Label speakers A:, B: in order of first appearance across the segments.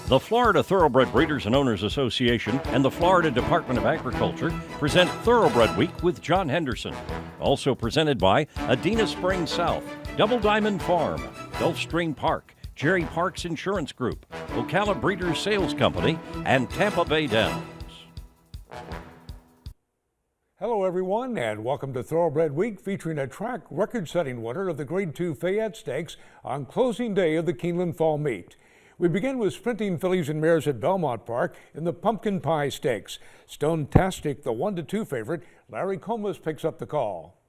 A: The Florida Thoroughbred Breeders and Owners Association and the Florida Department of Agriculture present Thoroughbred Week with John Henderson. Also presented by Adena Springs South, Double Diamond Farm, Gulfstream Park, Jerry Parks Insurance Group, Ocala Breeders Sales Company, and Tampa Bay Downs.
B: Hello everyone, and welcome to Thoroughbred Week, featuring a track record-setting winner of the Grade 2 Fayette Stakes on closing day of the Keeneland Fall Meet. We begin with sprinting fillies and mares at Belmont Park in the Pumpkin Pie Stakes. Stone-tastic, the 1-2 favorite, Larry Comas picks up the call.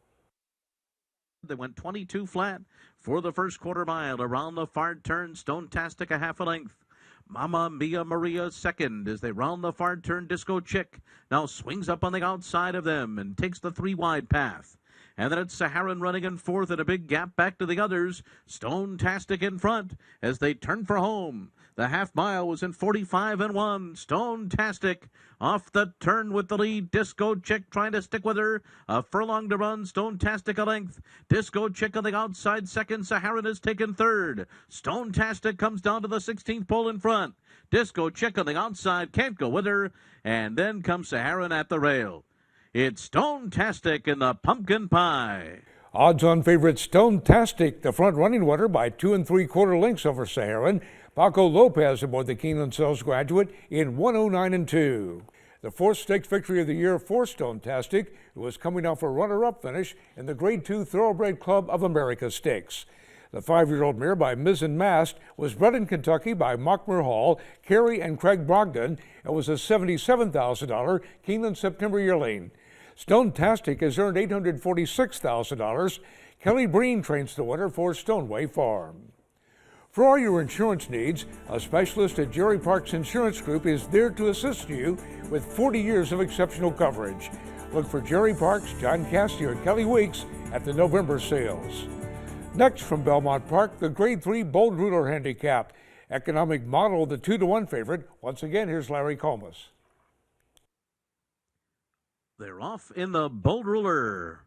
C: They went 22 flat for the first quarter mile. Around the far turn, Stone-tastic a half a length. Mama Mia Maria second as they round the far turn. Disco Chick now swings up on the outside of them and takes the 3-wide path. And then it's Saharan running in fourth and a big gap back to the others. Stone-tastic in front as they turn for home. The half mile was in 45-1. Stone-tastic off the turn with the lead. Disco Chick trying to stick with her. A furlong to run. Stone-tastic a length. Disco Chick on the outside second. Saharan is taken third. Stone-tastic comes down to the 16th pole in front. Disco Chick on the outside can't go with her. And then comes Saharan at the rail. It's Stone-tastic in the Pumpkin Pie.
B: Odds-on favorite Stone-tastic, the front-running winner by 2 3/4 lengths over Saharan. Paco Lopez aboard the Keeneland Sales graduate in 109-2. The fourth stakes victory of the year for Stone-tastic, who was coming off a runner-up finish in the Grade 2 Thoroughbred Club of America Stakes. The 5-year-old mare by Mizzen Mast was bred in Kentucky by Mockmer Hall, Carey, and Craig Brogdon. It was a $77,000 Keeneland September yearling. Stone-tastic has earned $846,000. Kelly Breen trains the winner for Stoneway Farm. For all your insurance needs, a specialist at Jerry Parks Insurance Group is there to assist you with 40 years of exceptional coverage. Look for Jerry Parks, John Cassidy, or Kelly Weeks at the November sales. Next from Belmont Park, the Grade 3 Bold Ruler Handicap. Economic Model, the 2-1 favorite. Once again, here's Larry Comas.
C: They're off in the Bold Ruler.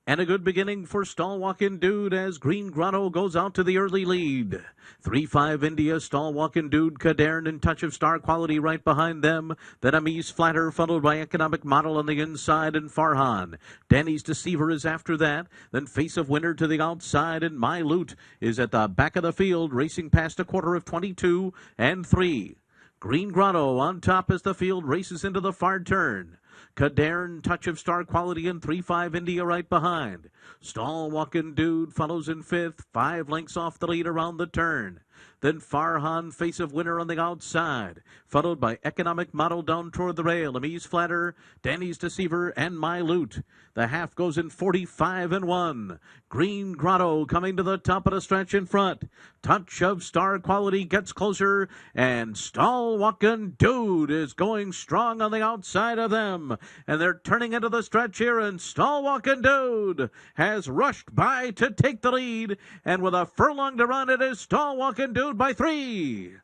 C: And a good beginning for Stall-Walkin' Dude as Green Grotto goes out to the early lead. 3-5 India, Stall-Walkin' Dude, Cadern, and Touch of Star Quality right behind them. Then Amise Flatter, followed by Economic Model on the inside, and Farhan. Danny's Deceiver is after that. Then Face of Winter to the outside, and My Loot is at the back of the field, racing past a quarter of 22 and 3. Green Grotto on top as the field races into the far turn. Cadern, Touch of Star Quality, and 3-5 India right behind. Stall-Walkin' Dude follows in fifth, 5 lengths off the lead around the turn. Then Farhan, Face of Winter on the outside, followed by Economic Model down toward the rail. Amise Flatter, Danny's Deceiver, and My Loot. The half goes in 45-1. Green Grotto coming to the top of the stretch in front. Touch of Star Quality gets closer, and Stall-Walkin' Dude is going strong on the outside of them. And they're turning into the stretch here, and Stall-Walkin' Dude has rushed by to take the lead. And with a furlong to run, it is Stall-Walkin' Dude by 3.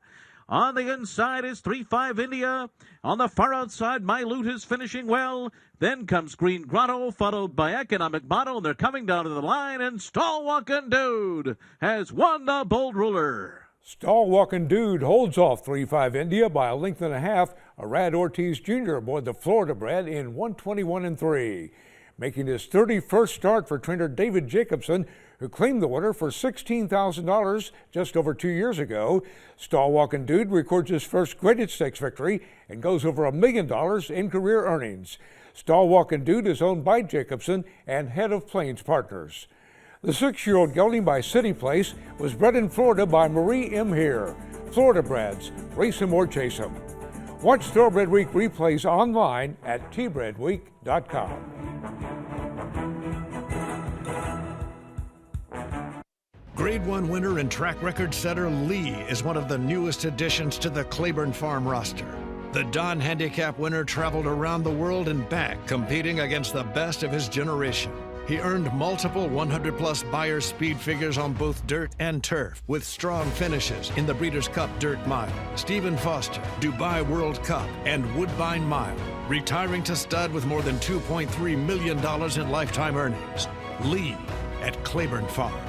C: On the inside is 3-5 India. On the far outside, My Loot is finishing well. Then comes Green Grotto, followed by Economic Model. They're coming down to the line, and Stall-Walkin' Dude has won the Bold Ruler.
B: Stall-Walkin' Dude holds off 3-5 India by a length and a half. Arad Ortiz Jr. aboard the Florida-bred in 121-3. Making his 31st start for trainer David Jacobson, who claimed the winner for $16,000 just over 2 years ago. Stall-Walkin' Dude records his first graded stakes victory and goes over $1 million in career earnings. Stall-Walkin' Dude is owned by Jacobson and Head of Plains Partners. The 6-year-old gelding by City Place was bred in Florida by Marie M. Here. Florida-breds, race him or chase him. Watch Thoroughbred Week replays online at tbredweek.com.
D: Grade 1 winner and track record setter Lee is one of the newest additions to the Claiborne Farm roster. The Don Handicap winner traveled around the world and back, competing against the best of his generation. He earned multiple 100-plus Beyer speed figures on both dirt and turf, with strong finishes in the Breeders' Cup Dirt Mile, Stephen Foster, Dubai World Cup, and Woodbine Mile, retiring to stud with more than $2.3 million in lifetime earnings. Lee at Claiborne Farm.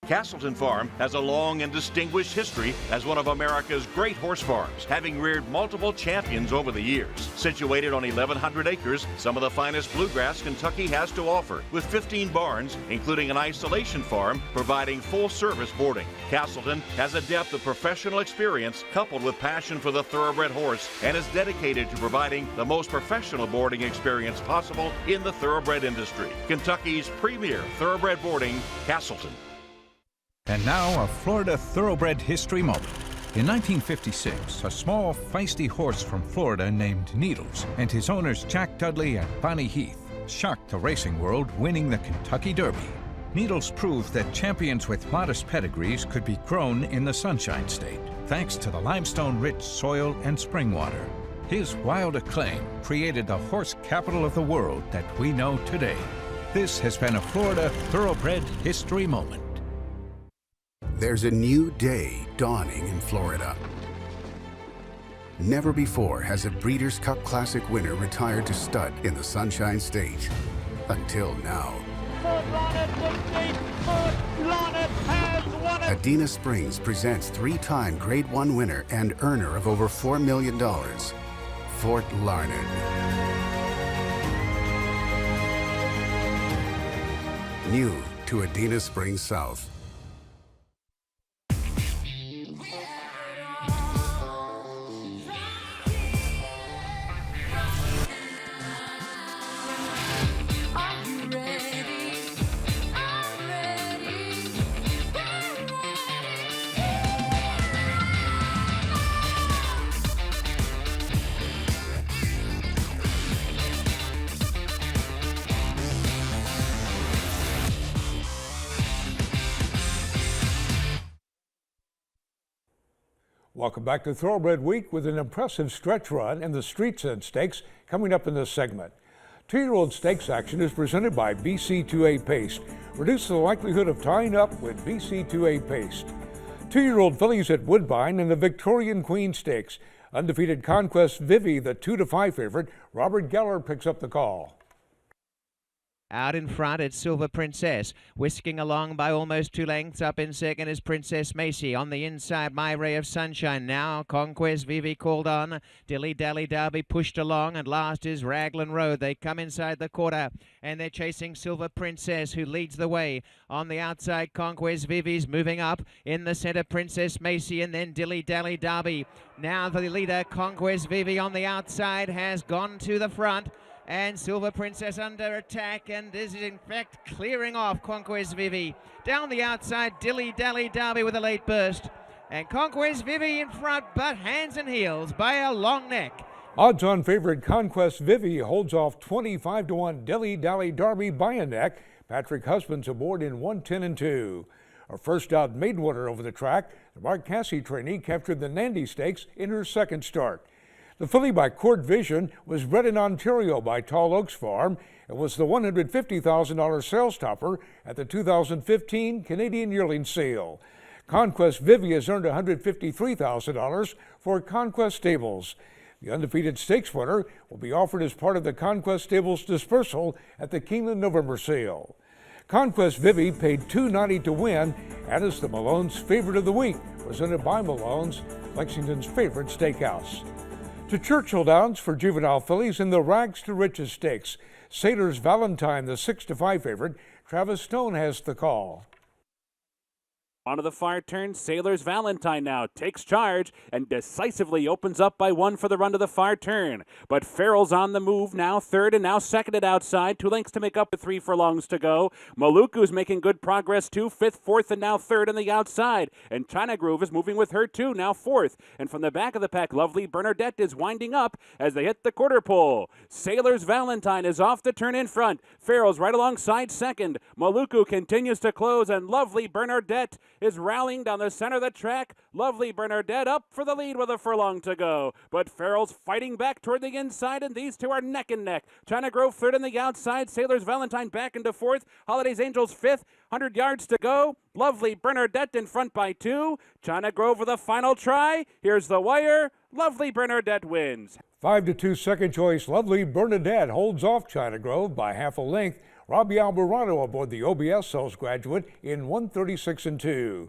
E: Castleton Farm has a long and distinguished history as one of America's great horse farms, having reared multiple champions over the years. Situated on 1,100 acres, some of the finest bluegrass Kentucky has to offer, with 15 barns, including an isolation farm, providing full-service boarding. Castleton has a depth of professional experience coupled with passion for the thoroughbred horse and is dedicated to providing the most professional boarding experience possible in the thoroughbred industry. Kentucky's premier thoroughbred boarding, Castleton.
F: And now, a Florida thoroughbred history moment. In 1956, a small, feisty horse from Florida named Needles and his owners Jack Dudley and Bonnie Heath shocked the racing world, winning the Kentucky Derby. Needles proved that champions with modest pedigrees could be grown in the Sunshine State, thanks to the limestone-rich soil and spring water. His wild acclaim created the horse capital of the world that we know today. This has been a Florida thoroughbred history moment.
G: There's a new day dawning in Florida. Never before has a Breeders' Cup Classic winner retired to stud in the Sunshine State. Until now. Adena Springs presents three-time Grade 1 winner and earner of over $4 million, Fort Larned. New to Adena Springs South.
B: Welcome back to Thoroughbred Week with an impressive stretch run in the Streets and Stakes coming up in this segment. 2-year-old stakes action is presented by BC2A Paste. Reduce the likelihood of tying up with BC2A Paste. 2-year-old fillies at Woodbine in the Victorian Queen Stakes. Undefeated Conquest Vivi, the 2-5 favorite. Robert Geller picks up the call.
H: Out in front, it's Silver Princess, whisking along by almost 2 lengths. Up in second is Princess Macy. On the inside, My Ray of Sunshine. Now, Conquest Vivi called on. Dilly Dally Derby pushed along, and last is Raglan Road. They come inside the quarter, and they're chasing Silver Princess, who leads the way. On the outside, Conquest Vivi's moving up. In the center, Princess Macy, and then Dilly Dally Derby. Now the leader, Conquest Vivi, on the outside, has gone to the front. And Silver Princess under attack, and is in fact clearing off Conquest Vivi. Down the outside, Dilly Dally Derby with a late burst. And Conquest Vivi in front, but hands and heels by a long neck.
B: Odds-on favorite Conquest Vivi holds off 25-1 Dilly Dally Derby by a neck. Patrick Husbands aboard in 110-2. A first out maiden over the track, the Mark Cassey trainee captured the Nandy Stakes in her second start. The filly by Court Vision was bred in Ontario by Tall Oaks Farm and was the $150,000 sales topper at the 2015 Canadian Yearling Sale. Conquest Vivi has earned $153,000 for Conquest Stables. The undefeated stakes winner will be offered as part of the Conquest Stables dispersal at the Keeneland November Sale. Conquest Vivi paid $290 to win and is the Malone's favorite of the week, presented by Malone's, Lexington's favorite steakhouse. To Churchill Downs for juvenile fillies in the Rags to Riches Stakes. Sailor's Valentine, the 6-5 favorite. Travis Stone has the call.
I: Onto the far turn, Sailor's Valentine now takes charge and decisively opens up by 1 for the run to the far turn. But Farrell's on the move, now third and now seconded outside. 2 lengths to make up with 3 furlongs to go. Maluku's making good progress too, 5th, 4th, and now 3rd on the outside. And China Groove is moving with her too, now 4th. And from the back of the pack, Lovely Bernadette is winding up as they hit the quarter pole. Sailor's Valentine is off the turn in front. Farrell's right alongside second. Maluku continues to close, and Lovely Bernadette is rallying down the center of the track. Lovely Bernadette up for the lead with a furlong to go. But Farrell's fighting back toward the inside, and these two are neck and neck. China Grove 3rd on the outside. Sailor's Valentine back into 4th. Holiday's Angels 5th. 100 yards to go. Lovely Bernadette in front by 2. China Grove with a final try. Here's the wire. Lovely Bernadette wins.
B: 5-2 second choice. Lovely Bernadette holds off China Grove by half a length. Robbie Alvarado aboard the OBS Sales Graduate in 136-2.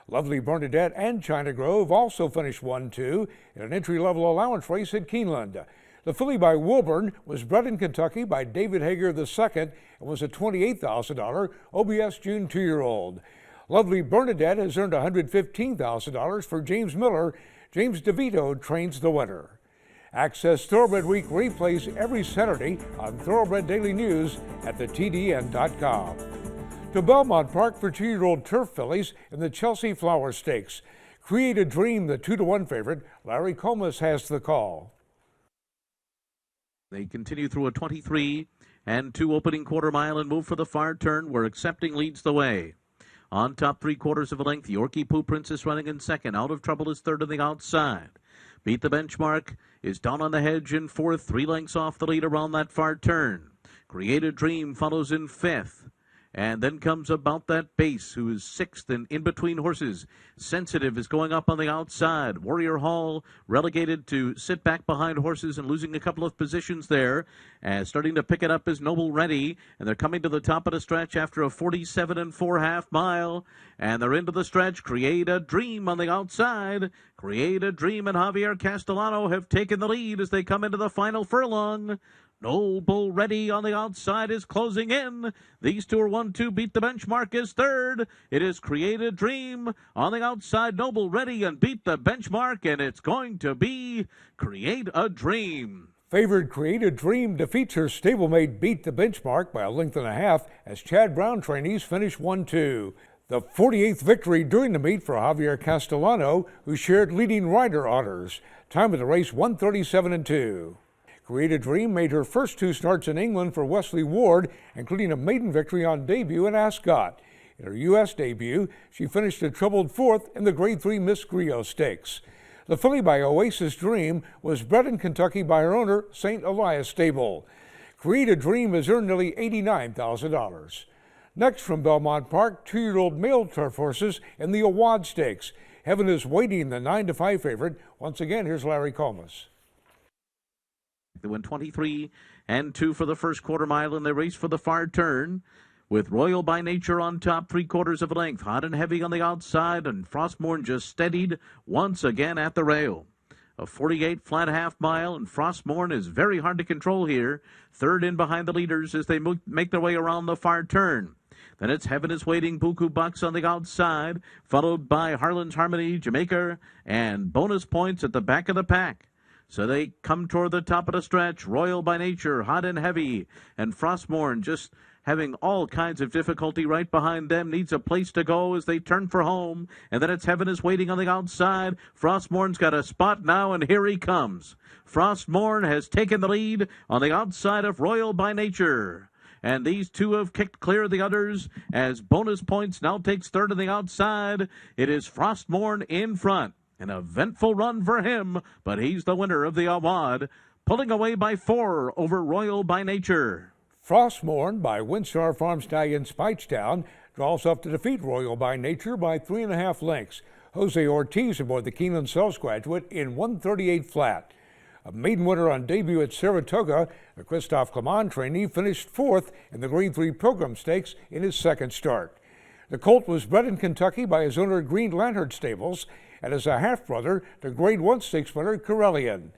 B: Lovely Bernadette and China Grove also finished 1-2 in an entry-level allowance race at Keeneland. The filly by Wilburn was bred in Kentucky by David Hager II and was a $28,000 OBS June 2-year-old. Lovely Bernadette has earned $115,000 for James Miller. James DeVito trains the winner. Access Thoroughbred Week replays every Saturday on Thoroughbred Daily News at thetdn.com. To Belmont Park for 2-year-old turf fillies in the Chelsea Flower Stakes. Create a Dream, the 2-1 favorite. Larry Comas has the call.
C: They continue through a 23 and 2 opening quarter mile and move for the far turn where Accepting leads the way. On top 3/4 of a length, Yorkie Poo Princess running in second. Out of Trouble is third on the outside. Beat the Benchmark is down on the hedge in fourth, 3 lengths off the lead around that far turn. Create a Dream follows in fifth. And then comes About That Base, who is sixth and in between horses. Sensitive is going up on the outside. Warrior Hall relegated to sit back behind horses and losing a couple of positions there. Starting to pick it up is Noble Ready. And they're coming to the top of the stretch after a 47 4/2 mile. And they're into the stretch. Create a Dream on the outside. Create a Dream and Javier Castellano have taken the lead as they come into the final furlong. Noble Ready on the outside is closing in. These two are 1-2. Beat the Benchmark is third. It is Create a Dream on the outside. Noble Ready and Beat the Benchmark, and it's going to be Create a Dream.
B: Favored Create a Dream defeats her stablemate Beat the Benchmark by a length and a half as Chad Brown trainees finish 1-2. The 48th victory during the meet for Javier Castellano, who shared leading rider honors. Time of the race 137-2. Create a Dream made her first 2 starts in England for Wesley Ward, including a maiden victory on debut in Ascot. In her U.S. debut, she finished a troubled 4th in the Grade 3 Miss Griot Stakes. The filly by Oasis Dream was bred in Kentucky by her owner, St. Elias Stable. Create a Dream has earned nearly $89,000. Next from Belmont Park, 2-year-old male turf horses in the Awad Stakes. Heaven is Waiting, the 9-5 favorite. Once again, here's Larry Comas.
C: They went 23 and 2 for the first quarter mile in the race for the far turn, with Royal by Nature on top 3/4 of a length. Hot and Heavy on the outside, and Frostmorn just steadied once again at the rail. A 48 flat half mile, and Frostmorn is very hard to control here. Third in behind the leaders as they make their way around the far turn. Then it's Heaven is Waiting, Buku Bucks on the outside, followed by Harlan's Harmony, Jamaica, and Bonus Points at the back of the pack. So they come toward the top of the stretch. Royal by Nature, Hot and Heavy, and Frostmorn just having all kinds of difficulty right behind them. Needs a place to go as they turn for home. And then it's Heaven is Waiting on the outside. Frostmorn's got a spot now, and here he comes. Frostmorn has taken the lead on the outside of Royal by Nature. And these two have kicked clear of the others as Bonus Points now takes third on the outside. It is Frostmorn in front. An eventful run for him, but he's the winner of the award, pulling away by 4 over Royal by Nature.
B: Frostmorn by Windstar Farm Stallion Spitetown draws up to defeat Royal by Nature by 3.5 lengths. Jose Ortiz aboard the Keeneland Sales Graduate in 138 flat. A maiden winner on debut at Saratoga, the Christophe Clement trainee finished 4th in the Grade 3 Pilgrim Stakes in his second start. The colt was bred in Kentucky by his owner Green Lantern Stables and is a half-brother to Grade 1 Stakes winner Corellian.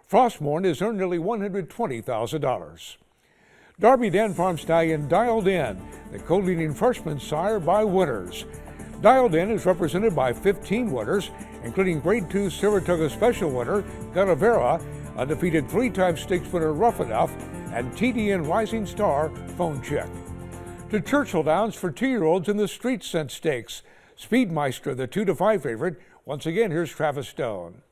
B: Frostmorn has earned nearly $120,000. Darby Dan Farm Stallion Dialed In, the co-leading freshman sire by winners. Dialed In is represented by 15 winners, including Grade 2 Saratoga Special winner Guadavera, undefeated 3-time Stakes winner Rough Enough, and TDN Rising Star Phone Check. To Churchill Downs for 2-year-olds in the Street Scent Stakes. Speedmeister, the 2-5 favorite. Once again, here's Travis Stone.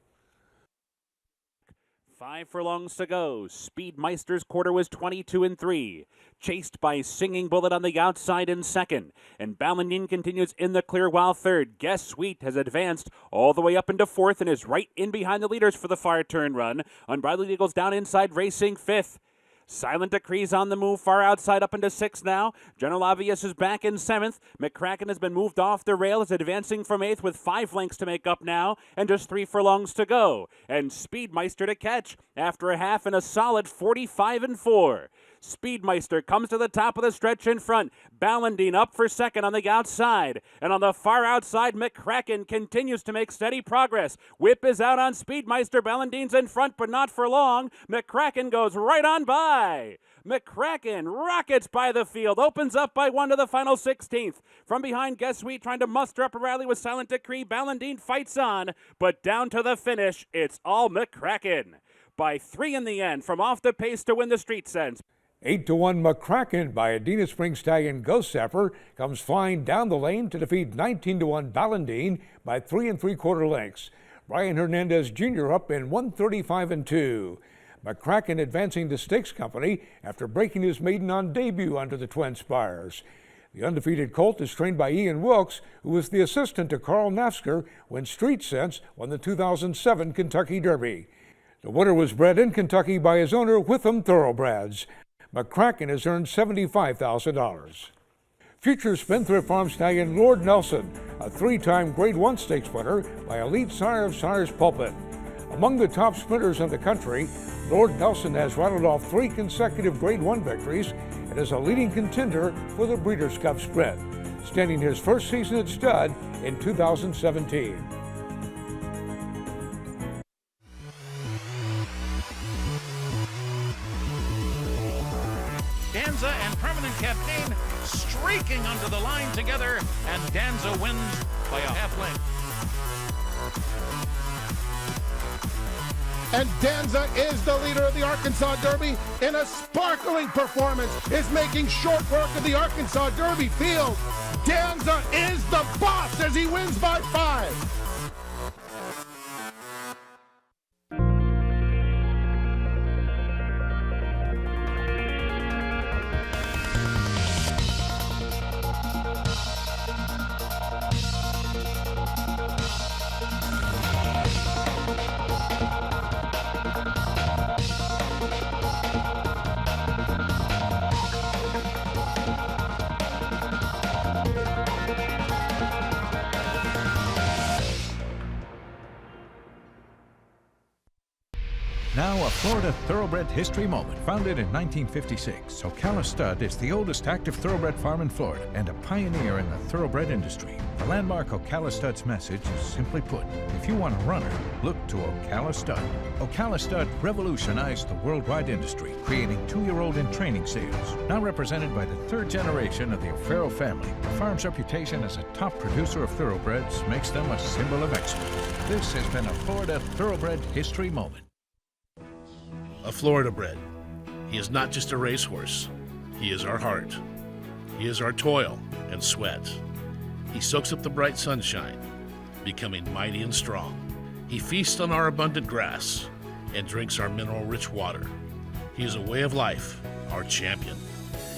I: 5 furlongs to go. Speedmeister's quarter was 22 3. Chased by Singing Bullet on the outside in second. And Balanin continues in the clear while third. Guess Sweet has advanced all the way up into fourth and is right in behind the leaders for the far turn run. Unbridled Eagles down inside racing fifth. Silent Decree's on the move far outside up into 6th now. General Obvious is back in 7th. McCracken has been moved off the rail, is advancing from 8th with 5 lengths to make up now and just 3 furlongs to go. And Speedmeister to catch after a half in a solid 45 4. Speedmeister comes to the top of the stretch in front. Ballandine up for second on the outside. And on the far outside, McCracken continues to make steady progress. Whip is out on Speedmeister. Ballandine's in front, but not for long. McCracken goes right on by. McCracken rockets by the field, opens up by 1 to the final 16th. From behind, Guess Sweet trying to muster up a rally with Silent Decree. Ballandine fights on, but down to the finish, it's all McCracken. By 3 in the end, from off the pace to win the Street Sense.
B: 8-1 McCracken by Adena Springs stallion Ghost Zapper comes flying down the lane to defeat 19-1 Ballandine by 3 3/4 lengths. Brian Hernandez Jr. up in 135 2. McCracken advancing to Stakes Company after breaking his maiden on debut under the Twin Spires. The undefeated colt is trained by Ian Wilkes, who was the assistant to Carl Nafsker when Street Sense won the 2007 Kentucky Derby. The winner was bred in Kentucky by his owner, Witham Thoroughbreds. McCracken has earned $75,000. Future Spendthrift Farm stallion Lord Nelson, a 3-time Grade 1 Stakes winner by Elite Sire of Sire's Pulpit. Among the top sprinters in the country, Lord Nelson has rattled off 3 consecutive Grade 1 victories and is a leading contender for the Breeders' Cup Sprint, standing his first season at stud in 2017.
J: Danza and Permanent Captain streaking onto the line together, and Danza wins by a half length.
K: And Danza is the leader of the Arkansas Derby in a sparkling performance, is making short work of the Arkansas Derby field. Danza is the boss as he wins by 5.
F: Now a Florida Thoroughbred history moment. Founded in 1956, Ocala Stud is the oldest active thoroughbred farm in Florida and a pioneer in the thoroughbred industry. The landmark Ocala Stud's message is simply put, if you want a runner, look to Ocala Stud. Ocala Stud revolutionized the worldwide industry, creating 2-year-old in training sales. Now represented by the 3rd generation of the O'Farrell family, the farm's reputation as a top producer of thoroughbreds makes them a symbol of excellence. This has been a Florida Thoroughbred history moment.
L: A Florida-bred. He is not just a racehorse. He is our heart. He is our toil and sweat. He soaks up the bright sunshine, becoming mighty and strong. He feasts on our abundant grass and drinks our mineral-rich water. He is a way of life, our champion.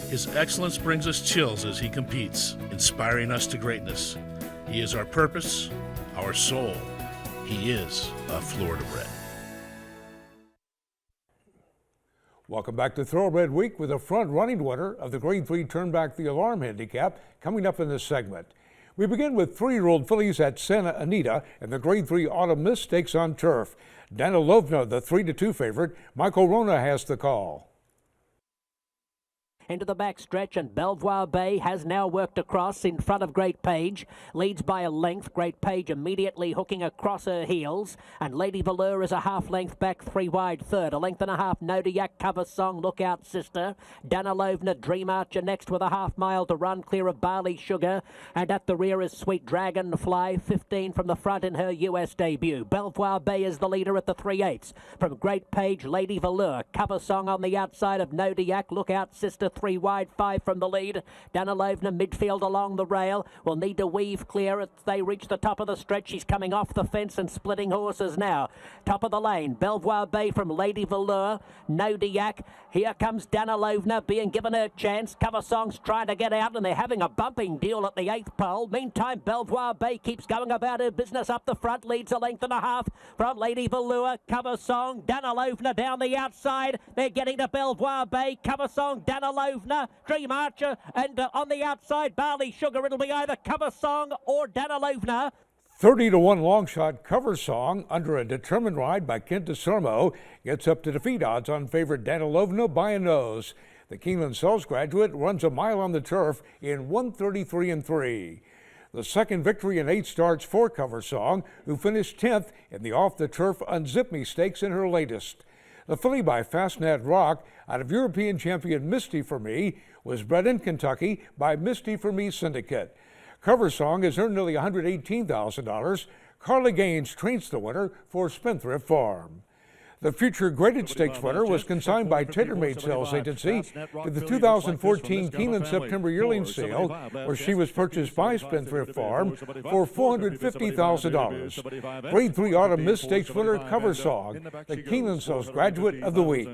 L: His excellence brings us chills as he competes, inspiring us to greatness. He is our purpose, our soul. He is a Florida-bred.
B: Welcome back to Thoroughbred Week with a front-running winner of the Grade 3 Turn Back the Alarm handicap coming up in this segment. We begin with 3-year-old fillies at Santa Anita and the Grade 3 Autumn Mist Stakes on turf. Dana Lovna, the 3-2 favorite. Michael Rona has the call.
M: Into the back stretch, and Belvoir Bay has now worked across in front of Great Page. Leads by a length. Great Page immediately hooking across her heels. And Lady Valeur is a half length back, 3 wide third. A length and a half, Nodiak, Cover Song, Look Out Sister. Danalovna, Dream Archer next with a half mile to run, clear of Barley Sugar. And at the rear is Sweet Dragonfly, 15 from the front in her US debut. Belvoir Bay is the leader at the 3/8. From Great Page, Lady Valeur. Cover Song on the outside of Nodiak, Look Out Sister, 3 wide, 5 from the lead. Danalovna midfield along the rail. Will need to weave clear as they reach the top of the stretch. She's coming off the fence and splitting horses now. Top of the lane, Belvoir Bay from Lady Valeur. Nodiak. Here comes Danalovna being given her chance. Cover Song's trying to get out and they're having a bumping duel at the 8th pole. Meantime, Belvoir Bay keeps going about her business up the front. Leads a length and a half from Lady Valeur. Cover Song, Danalovna down the outside. They're getting to Belvoir Bay. Cover Song, Danalovna, Dream Archer, and on the outside, Barley Sugar. It'll be either Cover Song or Danalovna.
B: 30-1 long shot Cover Song under a determined ride by Kent DeSormo gets up to defeat odds on favorite Danalovna by a nose. The Keeneland Sells graduate runs a mile on the turf in 1:33 3. The second victory in 8 starts for Cover Song, who finished 10th in the off-the-turf Unzip Me Stakes in her latest. The filly by Fastnet Rock out of European champion Misty For Me was bred in Kentucky by Misty For Me Syndicate. Cover Song has earned nearly $118,000. Carla Gaines trains the winner for Spendthrift Farm. The future graded stakes winner was consigned by TaylorMade Sales Agency to the 2014 Keeneland September yearling sale, where she was purchased by Spendthrift Farm for $450,000. Grade 3 Autumn Miss Stakes winner Cover Song, the Keeneland Sales graduate of the week.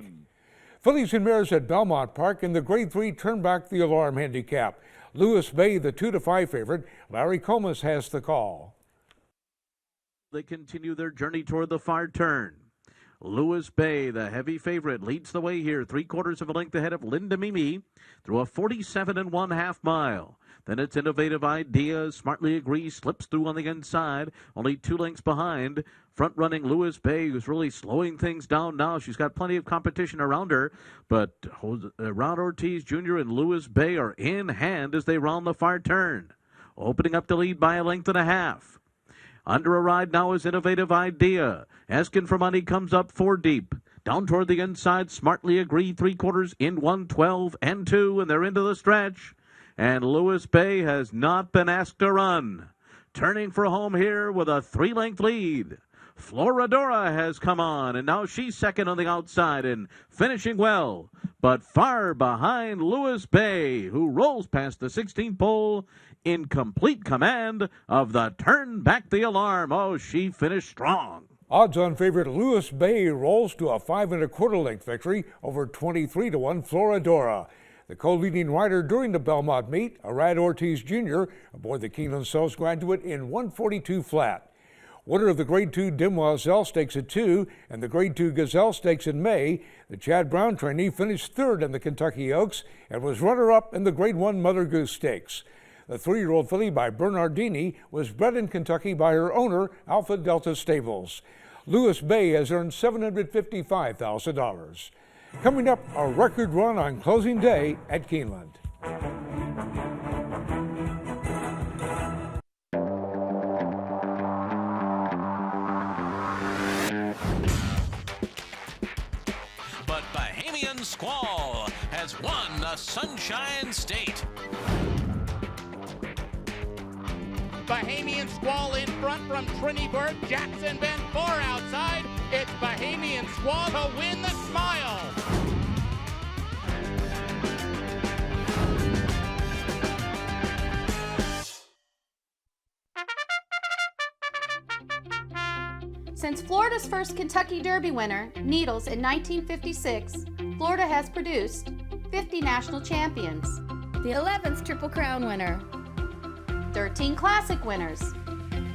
B: Fillies and mares at Belmont Park in the Grade 3 Turn Back the Alarm handicap. Lewis Bay, the 2-5 favorite. Larry Comas has the call.
C: They continue their journey toward the far turn. Lewis Bay, the heavy favorite, leads the way here, 3/4 of a length ahead of Linda Mimi through a 47 1/2 mile. Then it's Innovative Idea, Smartly Agree, slips through on the inside, only 2 lengths behind. Front-running Lewis Bay, who's really slowing things down now. She's got plenty of competition around her, but Ron Ortiz Jr. and Lewis Bay are in hand as they round the far turn, opening up the lead by a length and a half. Under a ride now is Innovative Idea. Asking for Money comes up 4 deep. Down toward the inside, Smartly Agree, 3/4 in 1:12 2, and they're into the stretch. And Lewis Bay has not been asked to run. Turning for home here with a 3-length lead. Florida-bred has come on, and now she's second on the outside and finishing well, but far behind Lewis Bay, who rolls past the 16th pole in complete command of the Turn Back the Alarm. Oh, she finished strong.
B: Odds-on favorite Lewis Bay rolls to a 5 1/4 length victory over 23 1 Florida-bred. The co-leading rider during the Belmont meet, Arad Ortiz Jr., aboard the Keeneland Sells graduate in 1:42 flat. Winner of the Grade 2 Demoiselle Stakes at 2 and the Grade 2 Gazelle Stakes in May, the Chad Brown trainee finished 3rd in the Kentucky Oaks and was runner-up in the Grade 1 Mother Goose Stakes. The 3-year-old filly by Bernardini was bred in Kentucky by her owner, Alpha Delta Stables. Lewis Bay has earned $755,000. Coming up, a record run on closing day at Keeneland.
J: But Bahamian Squall has won the Sunshine State.
N: Bahamian Squall in front from Trinity-Burg, Jackson Bend 4 outside. It's Bahamian Squall to win the smile.
O: Since Florida's first Kentucky Derby winner, Needles, in 1956, Florida has produced 50 national champions, the 11th Triple Crown winner, 13 Classic winners,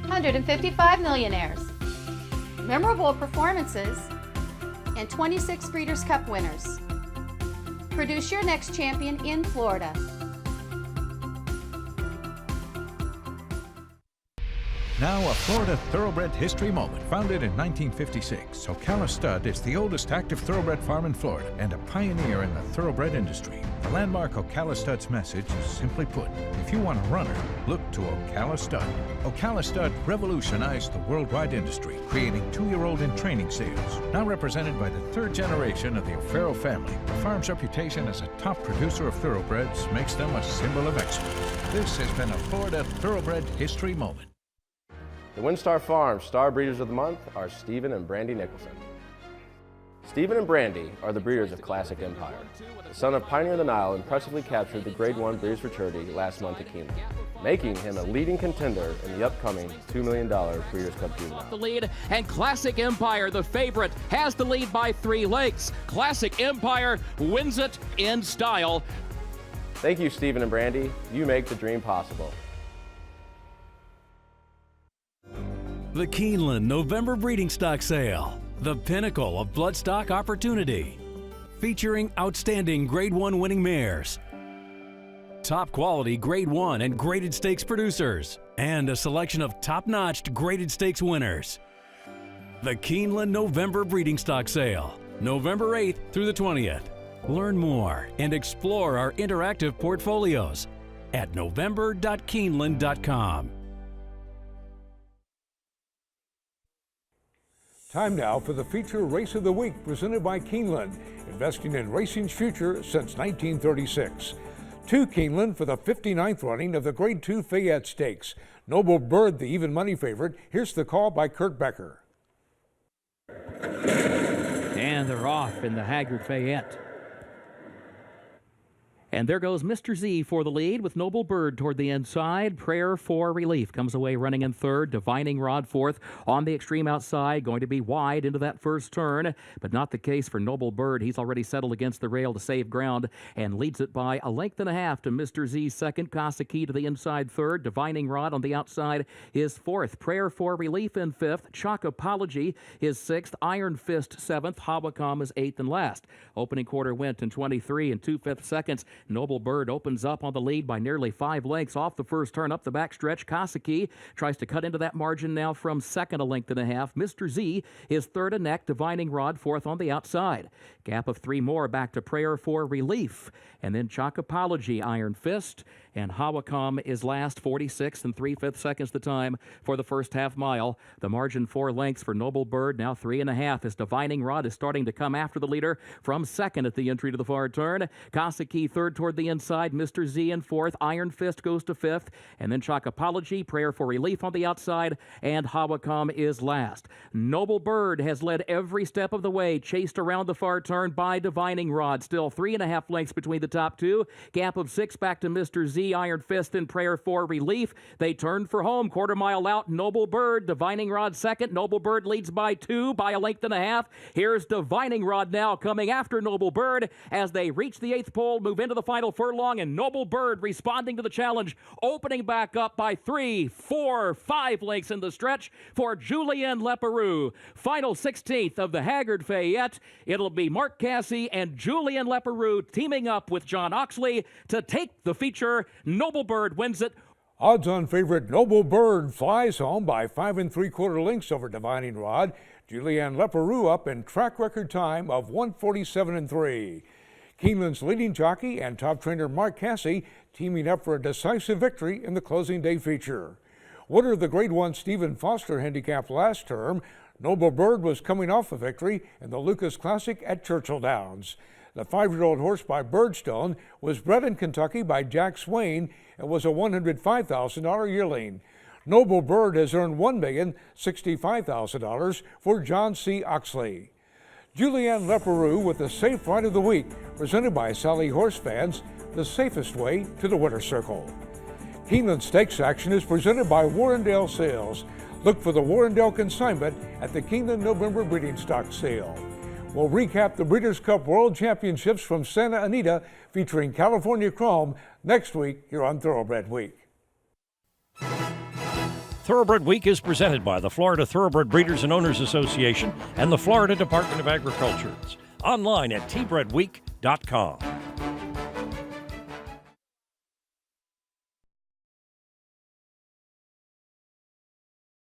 O: 155 millionaires, memorable performances, and 26 Breeders' Cup winners. Produce your next champion in Florida.
F: Now a Florida Thoroughbred history moment. Founded in 1956, Ocala Stud is the oldest active thoroughbred farm in Florida and a pioneer in the thoroughbred industry. The landmark Ocala Stud's message is simply put, if you want a runner, look to Ocala Stud. Ocala Stud revolutionized the worldwide industry, creating 2-year-old in training sales. Now represented by the 3rd generation of the O'Farrell family, the farm's reputation as a top producer of thoroughbreds makes them a symbol of excellence. This has been a Florida Thoroughbred history moment.
P: The WinStar Farm Star Breeders of the Month are Stephen and Brandy Nicholson. Stephen and Brandy are the breeders of Classic Empire. The son of Pioneer of the Nile impressively captured the Grade 1 Breeders' Futurity last month at Keeneland, making him a leading contender in the upcoming $2 million Breeders' Cup Juvenile.
Q: The lead, and Classic Empire, the favorite, has the lead by 3 lengths. Classic Empire wins it in style.
P: Thank you, Stephen and Brandy. You make the dream possible.
R: The Keeneland November Breeding Stock Sale, the pinnacle of bloodstock opportunity. Featuring outstanding Grade 1 winning mares, top quality Grade 1 and graded stakes producers, and a selection of top-notch graded stakes winners. The Keeneland November Breeding Stock Sale, November 8th through the 20th. Learn more and explore our interactive portfolios at november.keeneland.com.
B: Time now for the feature race of the week presented by Keeneland, investing in racing's future since 1936. To Keeneland for the 59th running of the Grade 2 Fayette Stakes. Noble Bird, the even money favorite. Here's the call by Kurt Becker.
Q: And they're off in the Haggard Fayette. And there goes Mr. Z for the lead with Noble Bird toward the inside. Prayer for Relief comes away running in third. Divining Rod fourth on the extreme outside, going to be wide into that first turn, but not the case for Noble Bird. He's already settled against the rail to save ground and leads it by a length and a half to Mr. Z second. Kasaki to the inside third. Divining Rod on the outside is fourth. Prayer for Relief in fifth. Chalk Apology is sixth. Iron Fist seventh. Hawacom is eighth and last. Opening quarter went in 23 and 2/5 seconds. Noble Bird opens up on the lead by nearly 5 lengths off the first turn up the backstretch. Kasaki tries to cut into that margin now from second, a length and a half. Mr. Z is third a neck. Divining Rod fourth on the outside. Gap of 3 more back to Prayer for Relief. And then Chalk Apology, Iron Fist, and Hawacom is last, 46 and 3/5 seconds the time for the first half mile. The margin 4 lengths for Noble Bird, now 3.5 as Divining Rod is starting to come after the leader from second at the entry to the far turn. Kasaki third toward the inside. Mr. Z in fourth. Iron Fist goes to fifth. And then Chalk Apology, Prayer for Relief on the outside, and Hawacom is last. Noble Bird has led every step of the way, chased around the far turn by Divining Rod. Still 3.5 lengths between the top two. Gap of 6 back to Mr. Z, Iron Fist, and Prayer for Relief. They turned for home, quarter mile out. Noble Bird, Divining Rod second. Noble Bird leads by 2, by a length and a half. Here's Divining Rod now coming after Noble Bird as they reach the 8th pole, move into the final furlong, and Noble Bird responding to the challenge, opening back up by 3, 4, 5 lengths in the stretch for Julien Leparoux. Final 16th of the Haggard Fayette. It'll be Mark Casse and Julien Leparoux teaming up with John Oxley to take the feature. Noble Bird wins it.
B: Odds-on favorite Noble Bird flies home by 5 3/4 lengths over Divining Rod. Julien Leparoux up in track record time of 1:47 3. Keeneland's leading jockey and top trainer Mark Casse teaming up for a decisive victory in the closing day feature. Winner of the Grade 1 Stephen Foster handicap last term, Noble Bird was coming off a victory in the Lucas Classic at Churchill Downs. The 5-year-old horse by Birdstone was bred in Kentucky by Jack Swain and was a $105,000 yearling. Noble Bird has earned $1,065,000 for John C. Oxley. Julien Leparoux with the Safe Ride of the Week, presented by Sally Horse Fans, the safest way to the winner's circle. Keeneland Stakes action is presented by Warrendale Sales. Look for the Warrendale consignment at the Keeneland November Breeding Stock Sale. We'll recap the Breeders' Cup World Championships from Santa Anita featuring California Chrome next week here on Thoroughbred Week.
A: Thoroughbred Week is presented by the Florida Thoroughbred Breeders and Owners Association and the Florida Department of Agriculture. Online at tbredweek.com.